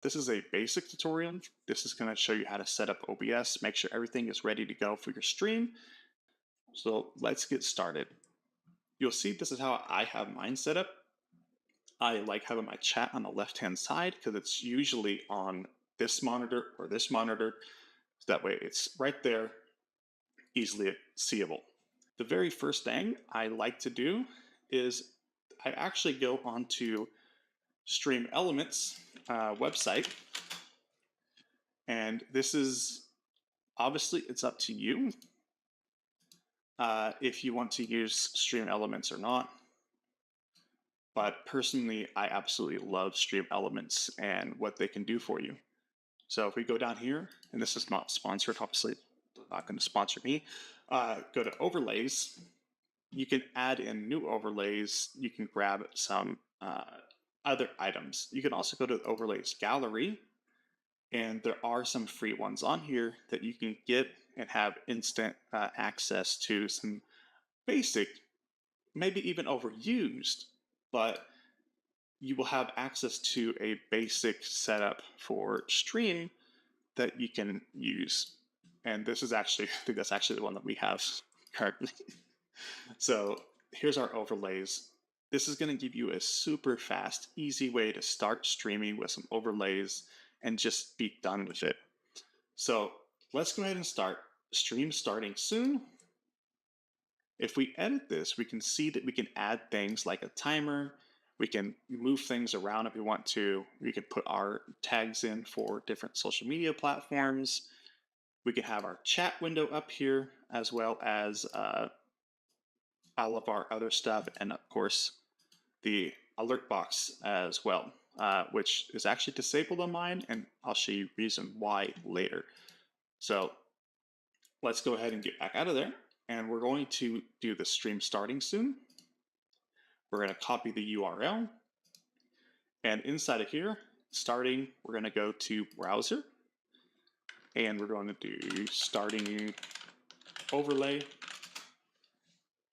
this is a basic tutorial. This is going to show you how to set up OBS, make sure everything is ready to go for your stream. So let's get started. You'll see this is how I have mine set up. I like having my chat on the left-hand side because it's usually on this monitor or this monitor. So that way it's right there, easily seeable. The very first thing I like to do is I actually go onto Streamelements website, and this is obviously it's up to you if you want to use Streamelements or not. But personally, I absolutely love Streamelements and what they can do for you. So if we go down here, and this is not sponsored, obviously not going to sponsor me, go to Overlays. You can add in new overlays. You can grab some other items. You can also go to the Overlays Gallery, and there are some free ones on here that you can get and have instant access to some basic, maybe even overused, but you will have access to a basic setup for stream that you can use. And this is actually, I think that's actually the one that we have currently. So here's our overlays. This is going to give you a super fast, easy way to start streaming with some overlays and just be done with it. So let's go ahead and start. Stream starting soon. If we edit this, we can see that we can add things like a timer. We can move things around if we want to. We can put our tags in for different social media platforms. We can have our chat window up here, as well as all of our other stuff, and of course, the alert box as well, which is actually disabled on mine, and I'll show you reason why later. So let's go ahead and get back out of there, and we're going to do the stream starting soon. We're going to copy the URL, and inside of here, starting, we're going to go to browser, and we're going to do starting overlay.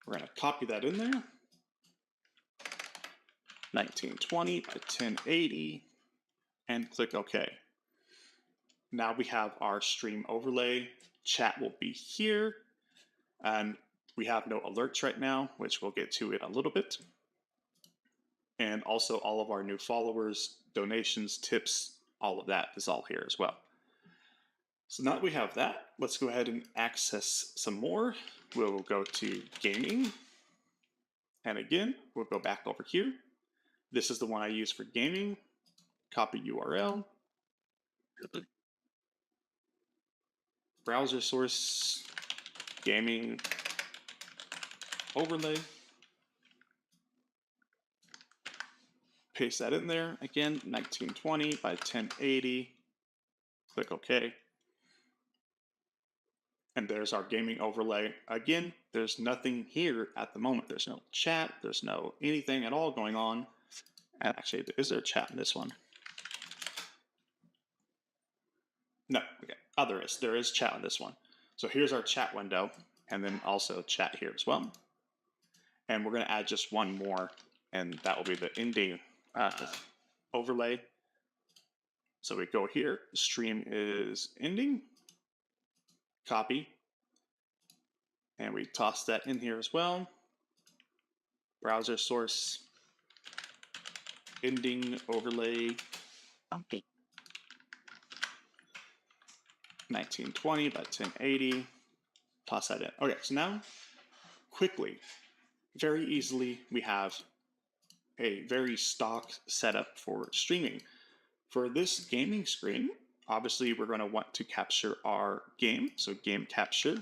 We're going to copy that in there, 1920 by 1080, and click OK. Now we have our stream overlay. Chat will be here, and we have no alerts right now, which we'll get to in a little bit. And also all of our new followers, donations, tips, all of that is all here as well. So now that we have that, let's go ahead and access some more. We'll go to gaming. And again, we'll go back over here. This is the one I use for gaming. Copy URL. Browser source, gaming, overlay. Paste that in there. Again, 1920 by 1080. Click OK. And there's our gaming overlay. Again, there's nothing here at the moment. There's no chat. There's no anything at all going on. And actually, is there a chat in this one? No. Okay. Oh, there is. There is chat in this one. So here's our chat window, and then also chat here as well. And we're going to add just one more, and that will be the ending overlay. So we go here. Stream is ending. Copy. And we toss that in here as well. Browser source. Ending overlay. Okay. 1920 by 1080. Toss that in. Okay, so now, quickly, very easily, we have a very stock setup for streaming. For this gaming screen, obviously we're going to want to capture our game, so game capture.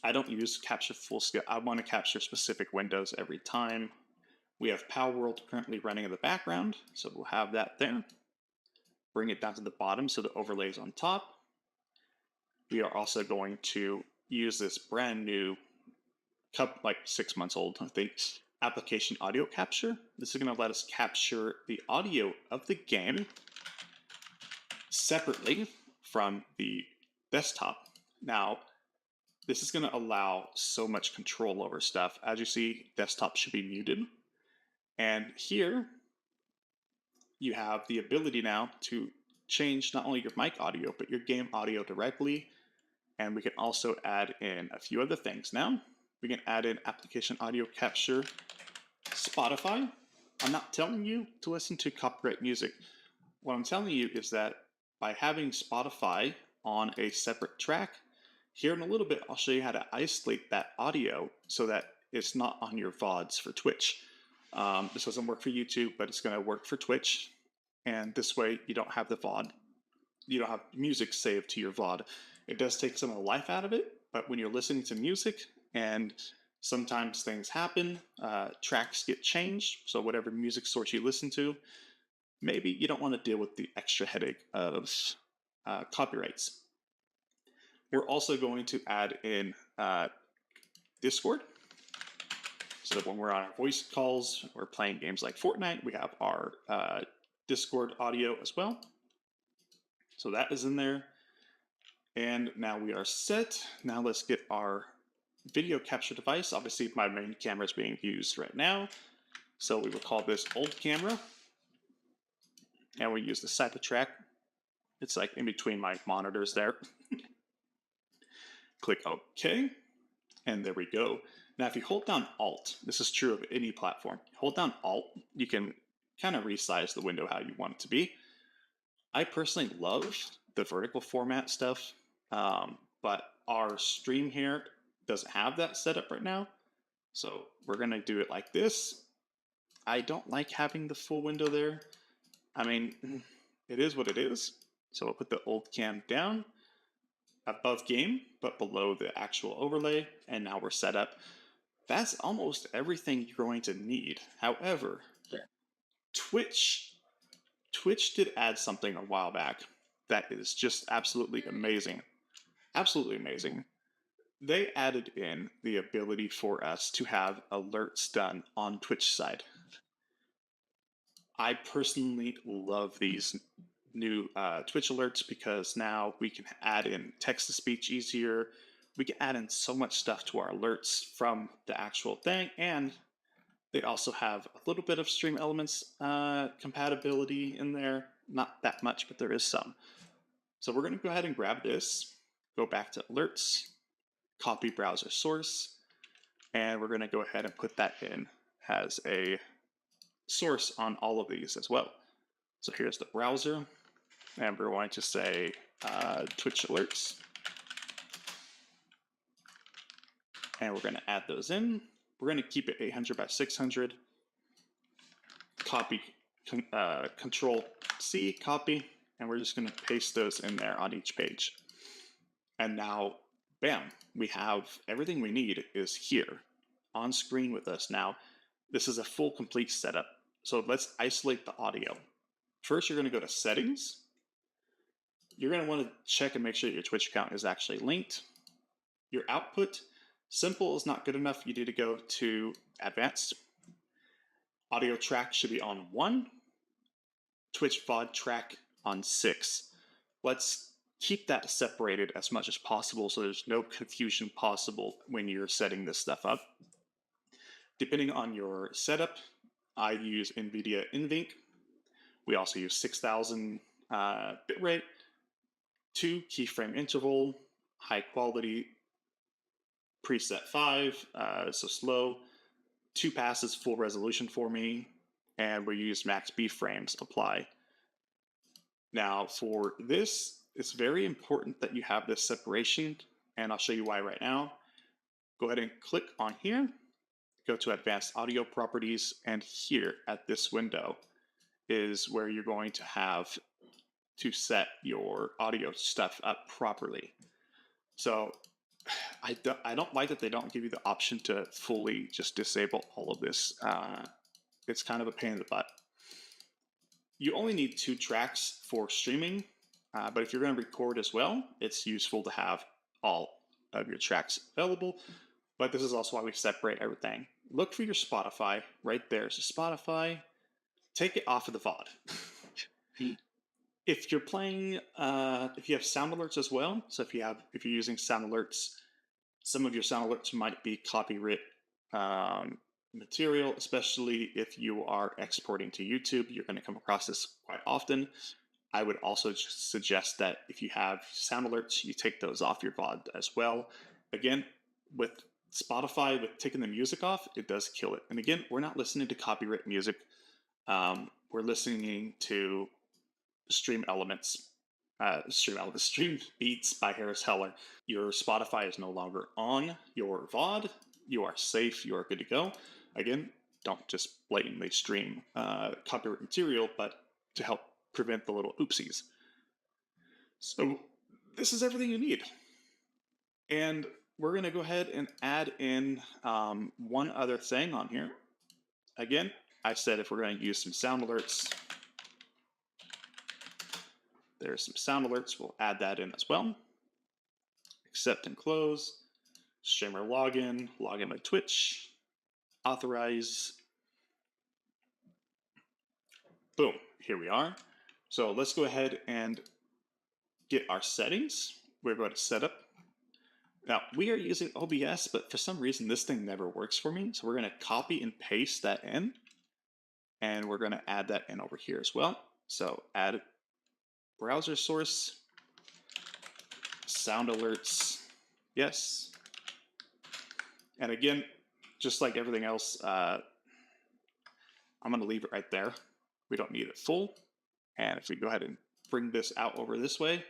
I don't use capture full scale. I want to capture specific windows every time. We have Power World currently running in the background, so we'll have that there. Bring it down to the bottom so the overlay is on top. We are also going to use this brand new, like 6 months old, I think, application audio capture. This is going to let us capture the audio of the game separately from the desktop. Now, this is going to allow so much control over stuff. As you see, desktop should be muted. And here, you have the ability now to change not only your mic audio, but your game audio directly. And we can also add in a few other things. Now, we can add in application audio capture, Spotify. I'm not telling you to listen to copyright music. What I'm telling you is that by having Spotify on a separate track, here in a little bit, I'll show you how to isolate that audio so that it's not on your VODs for Twitch. This doesn't work for YouTube, but it's going to work for Twitch. And this way, you don't have the VOD. You don't have music saved to your VOD. It does take some of the life out of it, but when you're listening to music and sometimes things happen, tracks get changed, so whatever music source you listen to, maybe you don't want to deal with the extra headache of copyrights. We're also going to add in Discord, so that when we're on our voice calls, we're playing games like Fortnite, we have our Discord audio as well. So that is in there. And now we are set. Now let's get our video capture device. Obviously, my main camera is being used right now. So we will call this old camera. And we use the Cybertrack. It's like in between my monitors there. Click OK. And there we go. Now, if you hold down Alt, this is true of any platform. Hold down Alt, you can kind of resize the window how you want it to be. I personally love the vertical format stuff, but our stream here doesn't have that set up right now. So we're going to do it like this. I don't like having the full window there. I mean, it is what it is. So we'll put the old cam down above game, but below the actual overlay. And now we're set up. That's almost everything you're going to need. However, Twitch did add something a while back that is just absolutely amazing. Absolutely amazing. They added in the ability for us to have alerts done on Twitch side. I personally love these new Twitch alerts because now we can add in text-to-speech easier. We can add in so much stuff to our alerts from the actual thing, and they also have a little bit of Streamelements compatibility in there. Not that much, but there is some. So we're going to go ahead and grab this, go back to alerts, copy browser source, and we're going to go ahead and put that in as a source on all of these as well. So here's the browser, and we're going to say Twitch alerts. And we're going to add those in. We're going to keep it 800 by 600. Copy, Control C, copy, and we're just going to paste those in there on each page. And now, bam, we have everything we need is here on screen with us. Now, this is a full complete setup. So let's isolate the audio. First, you're going to go to Settings. You're going to want to check and make sure your Twitch account is actually linked. Your output, simple is not good enough. You need to go to Advanced. Audio track should be on 1. Twitch VOD track on 6. Let's keep that separated as much as possible so there's no confusion possible when you're setting this stuff up. Depending on your setup, I use NVIDIA NVENC. We also use 6000 bitrate, 2 keyframe interval, high quality, preset 5, so slow, 2 passes full resolution for me, and we use max B frames apply. Now for this, it's very important that you have this separation, and I'll show you why right now. Go ahead and click on here, go to Advanced Audio Properties, and here at this window is where you're going to have to set your audio stuff up properly. So I don't like that they don't give you the option to fully just disable all of this. It's kind of a pain in the butt. You only need 2 tracks for streaming, but if you're going to record as well, it's useful to have all of your tracks available. But this is also why we separate everything. Look for your Spotify right there. So Spotify, take it off of the VOD. If you're playing, if you have Soundalerts as well, so if you're using Soundalerts, some of your Soundalerts might be copyright material, especially if you are exporting to YouTube. You're going to come across this quite often. I would also just suggest that if you have sound alerts, you take those off your VOD as well. Again, with Spotify, with taking the music off, it does kill it. And again, we're not listening to copyright music. We're listening to Stream Beats by Harris Heller. Your Spotify is no longer on your VOD. You are safe. You are good to go. Again, don't just blatantly stream copyright material, but to help prevent the little oopsies. So this is everything you need. And we're going to go ahead and add in one other thing on here. Again, I said if we're going to use some sound alerts, there's some sound alerts. We'll add that in as well. Accept and close. Streamer login. Log in with Twitch. Authorize. Boom. Here we are. So let's go ahead and get our settings. We're going to setup. Now, we are using OBS, but for some reason, this thing never works for me. So we're going to copy and paste that in. And we're going to add that in over here as well. So add browser source, sound alerts, yes. And again, just like everything else, I'm going to leave it right there. We don't need it full. And if we go ahead and bring this out over this way,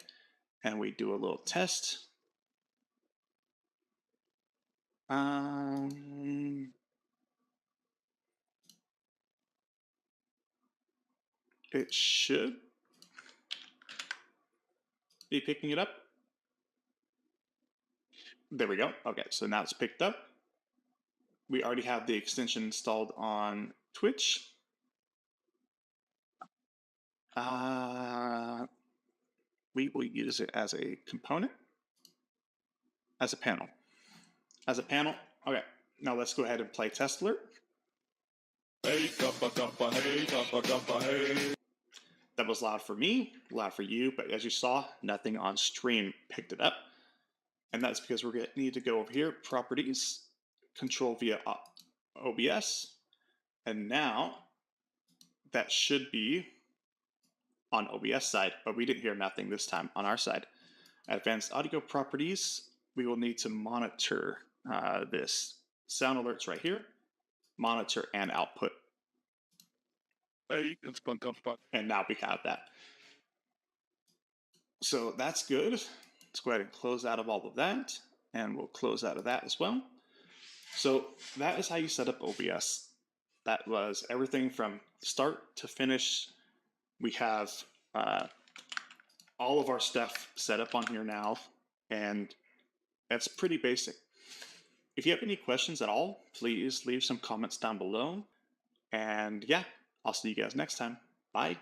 and we do a little test, it should be picking it up. There we go. Okay, so now it's picked up. We already have the extension installed on Twitch. We will use it as a component, as a panel. As a panel, okay. Now let's go ahead and play test alert. Hey, that was loud for me, loud for you, but as you saw, nothing on stream picked it up. And that's because we're going to need to go over here, properties, control via OBS. And now that should be on OBS side, but we didn't hear nothing this time on our side. Advanced audio properties, we will need to monitor this sound alerts right here, monitor and output. And now we have that. So that's good. Let's go ahead and close out of all of that, and we'll close out of that as well. So that is how you set up OBS. That was everything from start to finish. We have all of our stuff set up on here now, and it's pretty basic. If you have any questions at all, please leave some comments down below. And yeah, I'll see you guys next time. Bye.